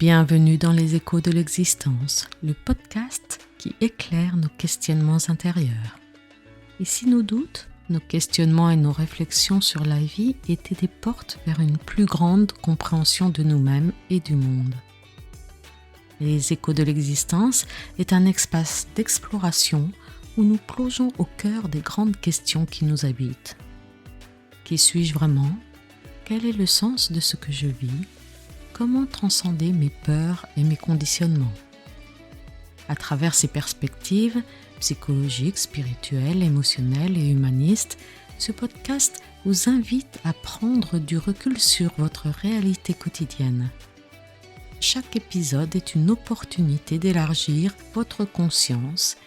Bienvenue dans les échos de l'existence, le podcast qui éclaire nos questionnements intérieurs. Ici nos doutes, nos questionnements et nos réflexions sur la vie étaient des portes vers une plus grande compréhension de nous-mêmes et du monde. Les échos de l'existence est un espace d'exploration où nous plongeons au cœur des grandes questions qui nous habitent. Qui suis-je vraiment ? Quel est le sens de ce que je vis ? Comment transcender mes peurs et mes conditionnements ? À travers ces perspectives psychologiques, spirituelles, émotionnelles et humanistes, ce podcast vous invite à prendre du recul sur votre réalité quotidienne. Chaque épisode est une opportunité d'élargir votre conscience,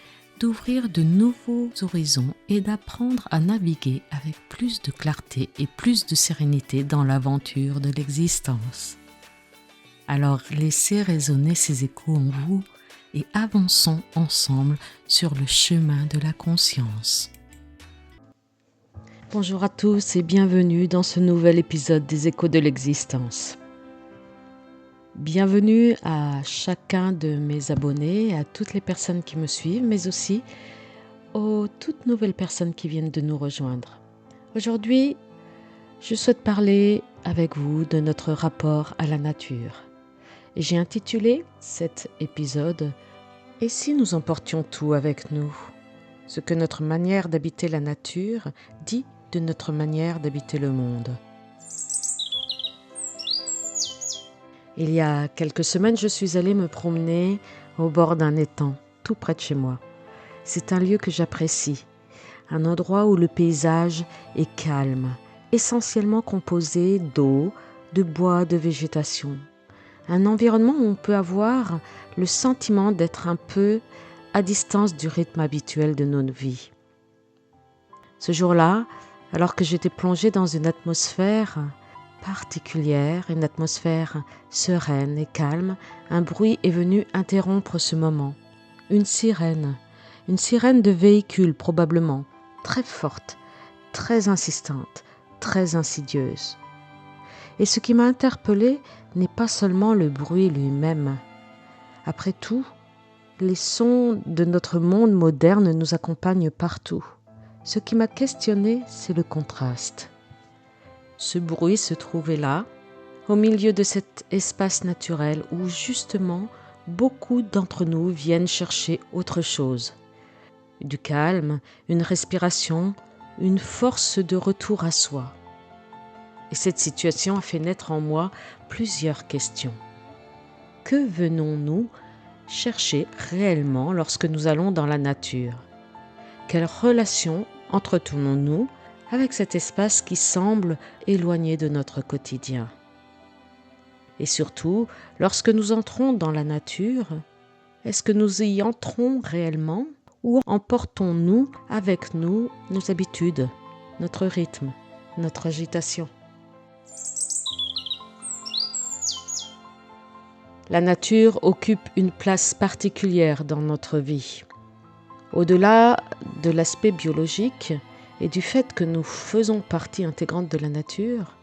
d'ouvrir de nouveaux horizons et d'apprendre à naviguer avec plus de clarté et plus de sérénité dans l'aventure de l'existence. Alors laissez résonner ces échos en vous et avançons ensemble sur le chemin de la conscience. Bonjour à tous et bienvenue dans ce nouvel épisode des échos de l'existence. Bienvenue à chacun de mes abonnés, à toutes les personnes qui me suivent, mais aussi aux toutes nouvelles personnes qui viennent de nous rejoindre. Aujourd'hui, je souhaite parler avec vous de notre rapport à la nature. Et j'ai intitulé cet épisode « Et si nous emportions tout avec nous ?» Ce que notre manière d'habiter la nature dit de notre manière d'habiter le monde. Il y a quelques semaines, je suis allée me promener au bord d'un étang, tout près de chez moi. C'est un lieu que j'apprécie, un endroit où le paysage est calme, essentiellement composé d'eau, de bois, de végétation. Un environnement où on peut avoir le sentiment d'être un peu à distance du rythme habituel de notre vie. Ce jour-là, alors que j'étais plongée dans une atmosphère particulière, une atmosphère sereine et calme, un bruit est venu interrompre ce moment. Une sirène de véhicule probablement, très forte, très insistante, très insidieuse. Et ce qui m'a interpellée n'est pas seulement le bruit lui-même. Après tout, les sons de notre monde moderne nous accompagnent partout. Ce qui m'a questionnée, c'est le contraste. Ce bruit se trouvait là, au milieu de cet espace naturel où justement beaucoup d'entre nous viennent chercher autre chose. Du calme, une respiration, une force de retour à soi. Et cette situation a fait naître en moi plusieurs questions. Que venons-nous chercher réellement lorsque nous allons dans la nature ? Quelle relation entretenons-nous avec cet espace qui semble éloigné de notre quotidien ? Et surtout, lorsque nous entrons dans la nature, est-ce que nous y entrons réellement ou emportons-nous avec nous nos habitudes, notre rythme, notre agitation ? La nature occupe une place particulière dans notre vie. Au-delà de l'aspect biologique et du fait que nous faisons partie intégrante de la nature,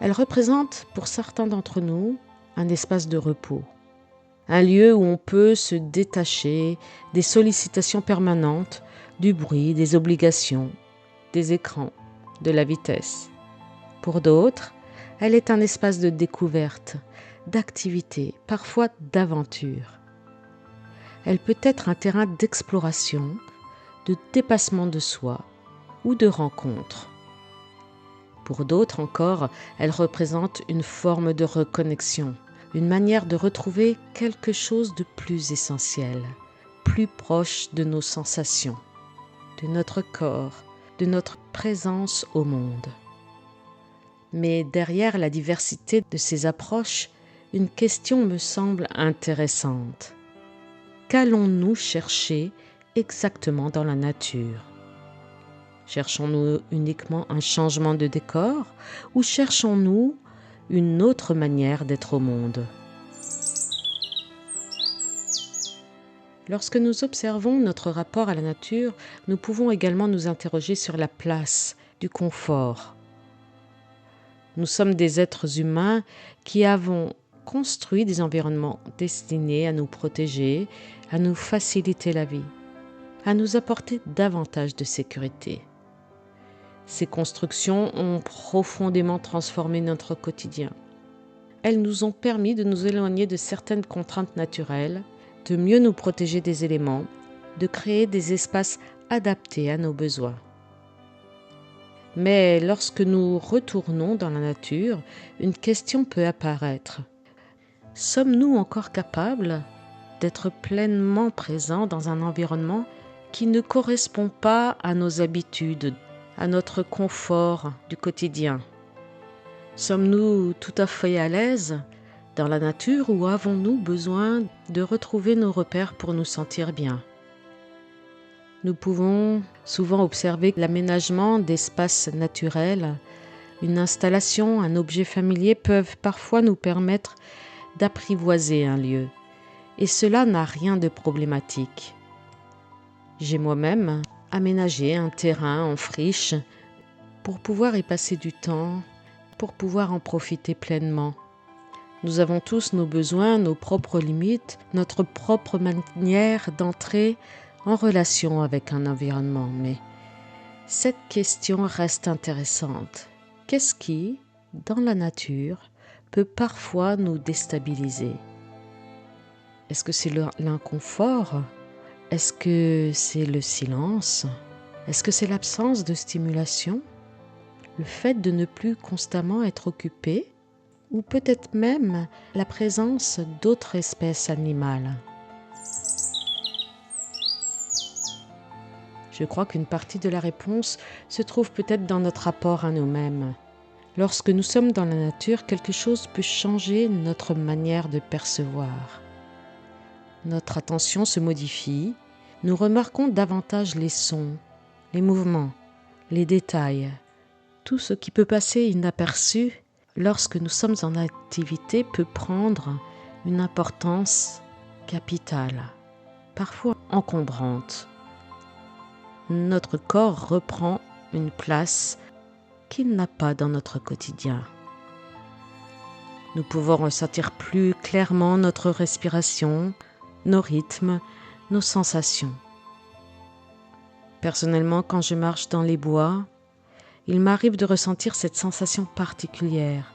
elle représente pour certains d'entre nous un espace de repos, un lieu où on peut se détacher des sollicitations permanentes, du bruit, des obligations, des écrans, de la vitesse. Pour d'autres, elle est un espace de découverte, d'activité, parfois d'aventure. Elle peut être un terrain d'exploration, de dépassement de soi ou de rencontre. Pour d'autres encore, elle représente une forme de reconnexion, une manière de retrouver quelque chose de plus essentiel, plus proche de nos sensations, de notre corps, de notre présence au monde. Mais derrière la diversité de ces approches, une question me semble intéressante. Qu'allons-nous chercher exactement dans la nature ? Cherchons-nous uniquement un changement de décor ou cherchons-nous une autre manière d'être au monde ? Lorsque nous observons notre rapport à la nature, nous pouvons également nous interroger sur la place du confort. Nous sommes des êtres humains qui avons construit des environnements destinés à nous protéger, à nous faciliter la vie, à nous apporter davantage de sécurité. Ces constructions ont profondément transformé notre quotidien. Elles nous ont permis de nous éloigner de certaines contraintes naturelles, de mieux nous protéger des éléments, de créer des espaces adaptés à nos besoins. Mais lorsque nous retournons dans la nature, une question peut apparaître. Sommes-nous encore capables d'être pleinement présents dans un environnement qui ne correspond pas à nos habitudes, à notre confort du quotidien? Sommes-nous tout à fait à l'aise dans la nature ou avons-nous besoin de retrouver nos repères pour nous sentir bien? Nous pouvons souvent observer l'aménagement d'espaces naturels. Une installation, un objet familier peuvent parfois nous permettre d'apprivoiser un lieu. Et cela n'a rien de problématique. J'ai moi-même aménagé un terrain en friche pour pouvoir y passer du temps, pour pouvoir en profiter pleinement. Nous avons tous nos besoins, nos propres limites, notre propre manière d'entrer en relation avec un environnement. Mais cette question reste intéressante. Qu'est-ce qui, dans la nature, peut parfois nous déstabiliser? Est-ce que c'est l'inconfort? Est-ce que c'est le silence? Est-ce que c'est l'absence de stimulation? Le fait de ne plus constamment être occupé? Ou peut-être même la présence d'autres espèces animales? Je crois qu'une partie de la réponse se trouve peut-être dans notre rapport à nous-mêmes. Lorsque nous sommes dans la nature, quelque chose peut changer notre manière de percevoir. Notre attention se modifie, nous remarquons davantage les sons, les mouvements, les détails. Tout ce qui peut passer inaperçu lorsque nous sommes en activité peut prendre une importance capitale, parfois encombrante. Notre corps reprend une place qu'il n'a pas dans notre quotidien. Nous pouvons ressentir plus clairement notre respiration, nos rythmes, nos sensations. Personnellement, quand je marche dans les bois, il m'arrive de ressentir cette sensation particulière,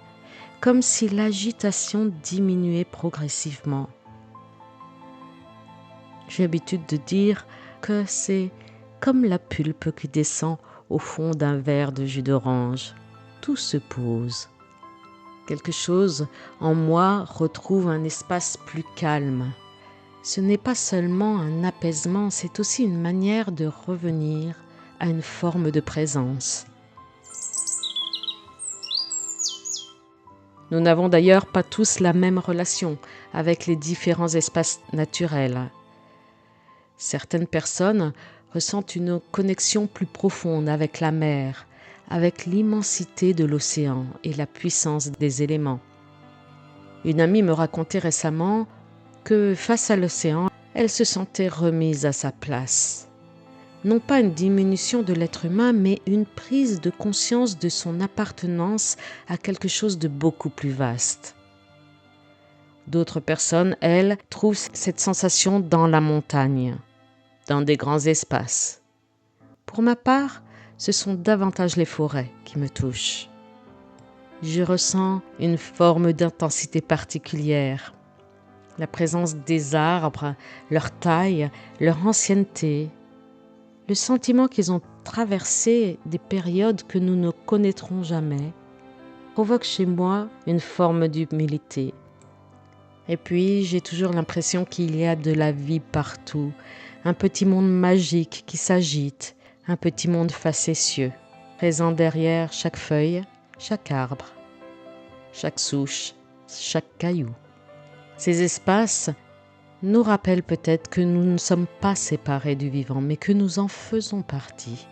comme si l'agitation diminuait progressivement. J'ai l'habitude de dire que c'est comme la pulpe qui descend au fond d'un verre de jus d'orange. Tout se pose. Quelque chose en moi retrouve un espace plus calme. Ce n'est pas seulement un apaisement, c'est aussi une manière de revenir à une forme de présence. Nous n'avons d'ailleurs pas tous la même relation avec les différents espaces naturels. Certaines personnes ressentent une connexion plus profonde avec la mer, avec l'immensité de l'océan et la puissance des éléments. Une amie me racontait récemment que face à l'océan, elle se sentait remise à sa place. Non pas une diminution de l'être humain, mais une prise de conscience de son appartenance à quelque chose de beaucoup plus vaste. D'autres personnes, elles, trouvent cette sensation dans la montagne, dans des grands espaces. Pour ma part, ce sont davantage les forêts qui me touchent. Je ressens une forme d'intensité particulière. La présence des arbres, leur taille, leur ancienneté, le sentiment qu'ils ont traversé des périodes que nous ne connaîtrons jamais, provoque chez moi une forme d'humilité. Et puis, j'ai toujours l'impression qu'il y a de la vie partout, un petit monde magique qui s'agite, un petit monde facétieux, présent derrière chaque feuille, chaque arbre, chaque souche, chaque caillou. Ces espaces nous rappellent peut-être que nous ne sommes pas séparés du vivant, mais que nous en faisons partie.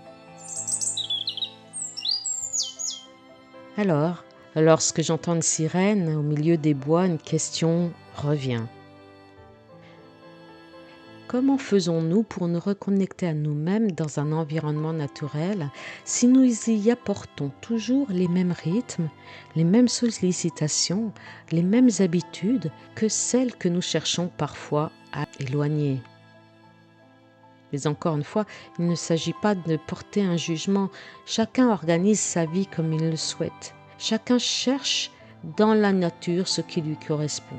Alors, lorsque j'entends une sirène au milieu des bois, une question revient. Comment faisons-nous pour nous reconnecter à nous-mêmes dans un environnement naturel si nous y apportons toujours les mêmes rythmes, les mêmes sollicitations, les mêmes habitudes que celles que nous cherchons parfois à éloigner? Mais encore une fois, il ne s'agit pas de porter un jugement. Chacun organise sa vie comme il le souhaite. Chacun cherche dans la nature ce qui lui correspond.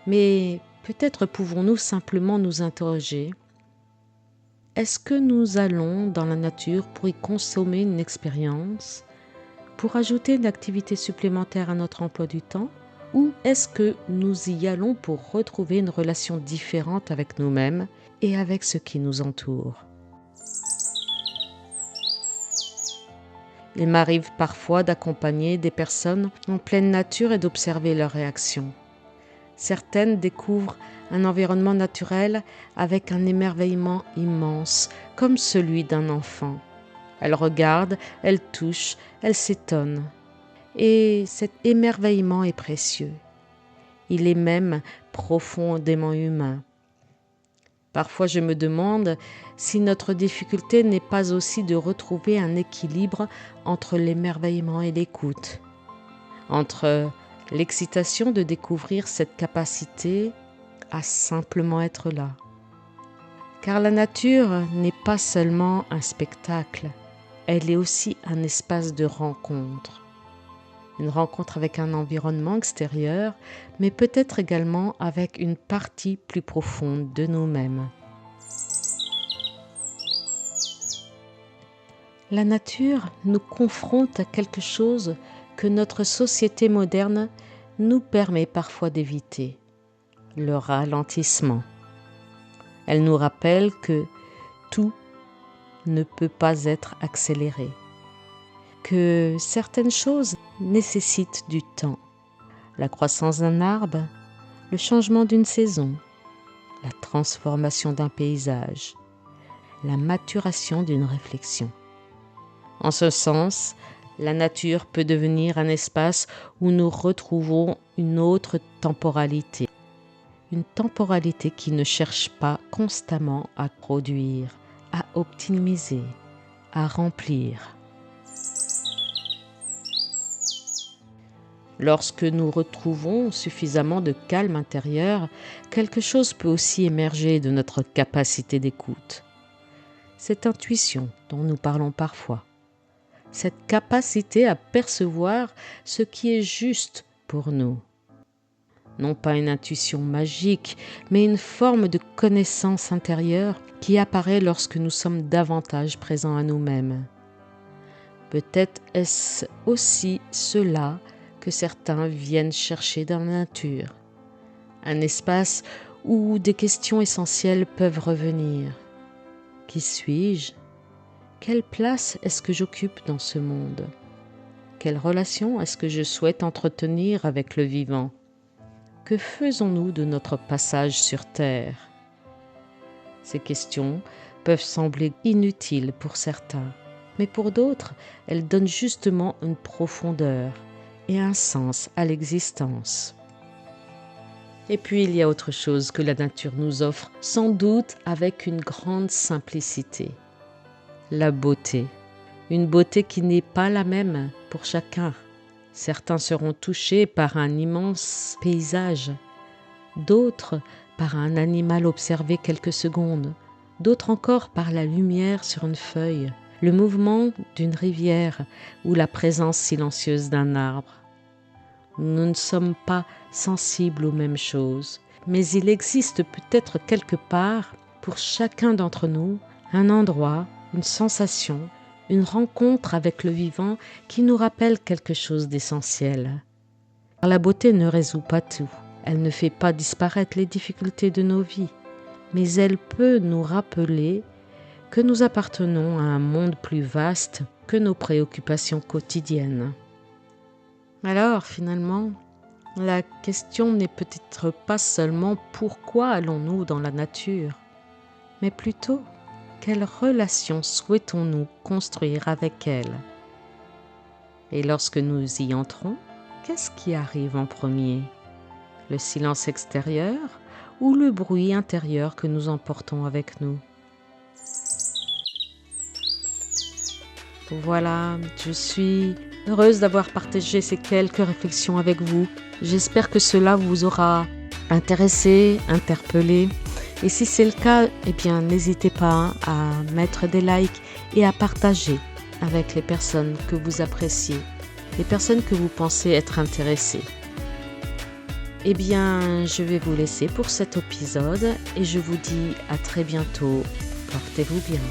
Mais peut-être pouvons-nous simplement nous interroger. Est-ce que nous allons dans la nature pour y consommer une expérience, pour ajouter une activité supplémentaire à notre emploi du temps? Ou est-ce que nous y allons pour retrouver une relation différente avec nous-mêmes et avec ce qui nous entoure? Il m'arrive parfois d'accompagner des personnes en pleine nature et d'observer leurs réactions. Certaines découvrent un environnement naturel avec un émerveillement immense, comme celui d'un enfant. Elles regardent, elles touchent, elles s'étonnent. Et cet émerveillement est précieux. Il est même profondément humain. Parfois, je me demande si notre difficulté n'est pas aussi de retrouver un équilibre entre l'émerveillement et l'écoute, entre l'excitation de découvrir cette capacité à simplement être là. Car la nature n'est pas seulement un spectacle, elle est aussi un espace de rencontre. Une rencontre avec un environnement extérieur, mais peut-être également avec une partie plus profonde de nous-mêmes. La nature nous confronte à quelque chose que notre société moderne nous permet parfois d'éviter, le ralentissement. Elle nous rappelle que tout ne peut pas être accéléré, que certaines choses nécessitent du temps. La croissance d'un arbre, le changement d'une saison, la transformation d'un paysage, la maturation d'une réflexion. En ce sens, la nature peut devenir un espace où nous retrouvons une autre temporalité. Une temporalité qui ne cherche pas constamment à produire, à optimiser, à remplir. Lorsque nous retrouvons suffisamment de calme intérieur, quelque chose peut aussi émerger de notre capacité d'écoute. Cette intuition dont nous parlons parfois, cette capacité à percevoir ce qui est juste pour nous. Non pas une intuition magique, mais une forme de connaissance intérieure qui apparaît lorsque nous sommes davantage présents à nous-mêmes. Peut-être est-ce aussi cela que certains viennent chercher dans la nature. Un espace où des questions essentielles peuvent revenir. Qui suis-je? Quelle place est-ce que j'occupe dans ce monde? Quelle relation est-ce que je souhaite entretenir avec le vivant? Que faisons-nous de notre passage sur Terre? Ces questions peuvent sembler inutiles pour certains, mais pour d'autres, elles donnent justement une profondeur et un sens à l'existence. Et puis il y a autre chose que la nature nous offre, sans doute avec une grande simplicité. La beauté. Une beauté qui n'est pas la même pour chacun. Certains seront touchés par un immense paysage, d'autres par un animal observé quelques secondes, d'autres encore par la lumière sur une feuille, le mouvement d'une rivière ou la présence silencieuse d'un arbre. Nous ne sommes pas sensibles aux mêmes choses, mais il existe peut-être quelque part, pour chacun d'entre nous, un endroit, une sensation, une rencontre avec le vivant qui nous rappelle quelque chose d'essentiel. Car la beauté ne résout pas tout, elle ne fait pas disparaître les difficultés de nos vies, mais elle peut nous rappeler que nous appartenons à un monde plus vaste que nos préoccupations quotidiennes. Alors, finalement, la question n'est peut-être pas seulement pourquoi allons-nous dans la nature, mais plutôt quelle relation souhaitons-nous construire avec elle? Et lorsque nous y entrons, qu'est-ce qui arrive en premier? Le silence extérieur ou le bruit intérieur que nous emportons avec nous. Voilà, je suis heureuse d'avoir partagé ces quelques réflexions avec vous. J'espère que cela vous aura intéressé, interpellé. Et si c'est le cas, eh bien, n'hésitez pas à mettre des likes et à partager avec les personnes que vous appréciez, les personnes que vous pensez être intéressées. Eh bien, je vais vous laisser pour cet épisode et je vous dis à très bientôt. Portez-vous bien.